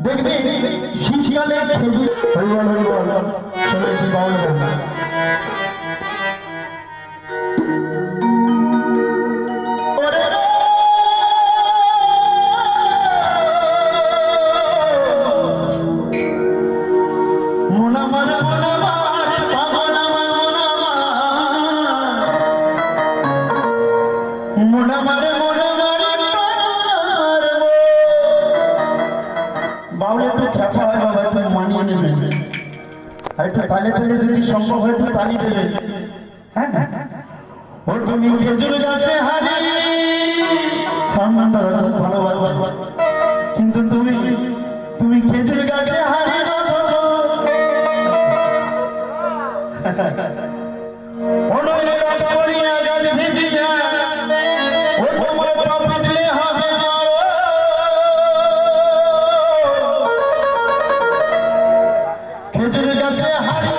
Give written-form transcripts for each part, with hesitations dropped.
দেখবে শীতকালে খেজুর হরিবল হরিবল শুনেছি বাউল গান। তালে তালে যদি সম্ভব হয় একটু তালি দেবে। হ্যাঁ ও তুমি খেজুর গাছে হারি ভালোবাসা, কিন্তু তুমি তুমি খেজুর গাছে হারি খেজুর গাছে হারি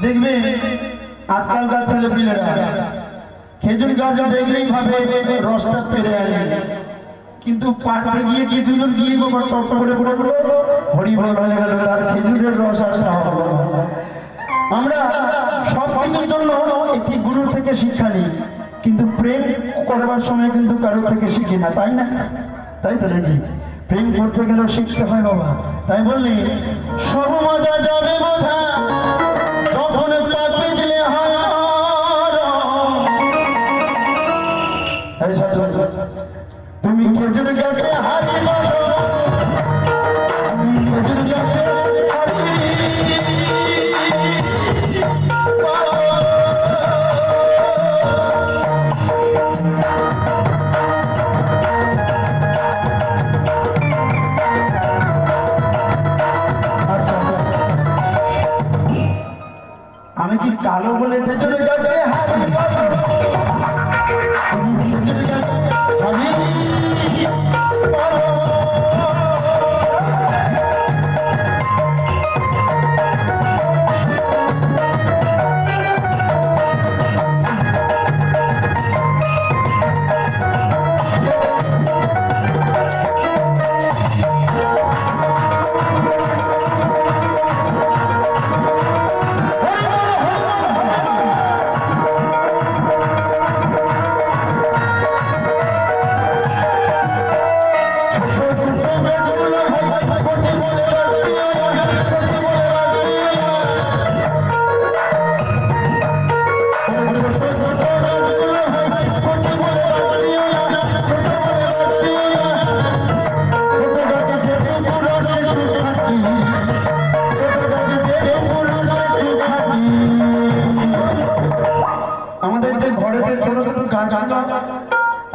দেখবে আজকালকার ছেলেপিলেরা খেজুর গাছ দেখলেই ভাবে রসটা পেরে আনে, কিন্তু পাটে গিয়ে কিছুজন গিয়ে টপ করে পড়ে পড়ে হরিবল হয়ে গেল, তার খেজুরের রস আসা হবে। আমরা সব কিছুর জন্য একটি গুরু থেকে শিক্ষা নিই, কিন্তু প্রেম করবার সময় কিন্তু কারোর থেকে শিখি না, তাই না? তাই তো নাকি? প্রেম করতে গেলেও শিখতে হয় বাবা। তাই বললি সব মজা যাবে বোঝা যখন পাপিলে হয়। তুমি খেজুর গাছে হারি খেজুর গাছে হারি আমি কি কালো বলে খেজুর গাছে হারি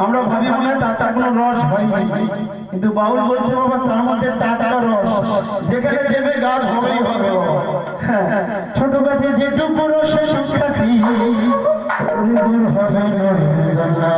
আমরা ভাবি মনে টাটা কোনো রস হয়, কিন্তু বাউল বলছে বাবা তার মধ্যে টাটা রস, যেখানে দেবে গাছ হবেই হবে। ছোট গাছে যেটুকু রসে সুখাখি হবে না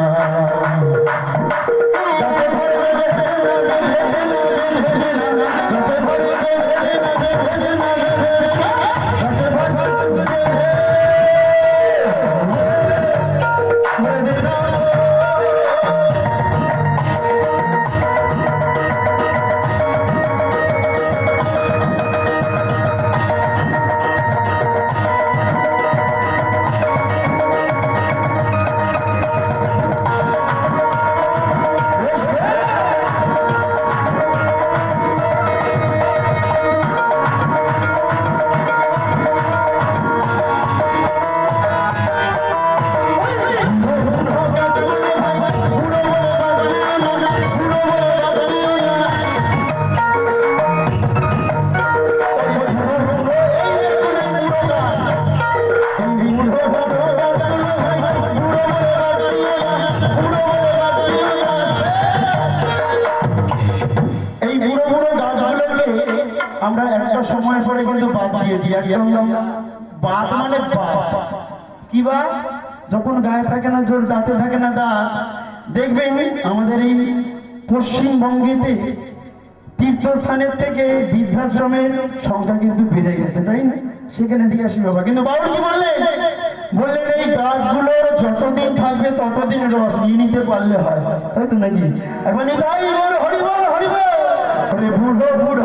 একদম বাত মানে বাত। কি বা যখন গায়ে থাকে না জোর, দাঁতে থাকে না দাঁত, দেখবেন আমাদের এই পশ্চিমবঙ্গেতে তীর্থস্থানের থেকে বৃদ্ধাশ্রমের সংখ্যা কিন্তু বেড়ে গেছে, তাই না? সেখানে দিয়ে আসি বাবা। কিন্তু বাবা কি বললেন এই গাছগুলো যতদিন থাকবে ততদিন রস নিয়ে নিতে পারলে হয়, তাই তো নাকি? এখন তাই হরিবল হরিবল বুড়ো বুড়ো বুড়ো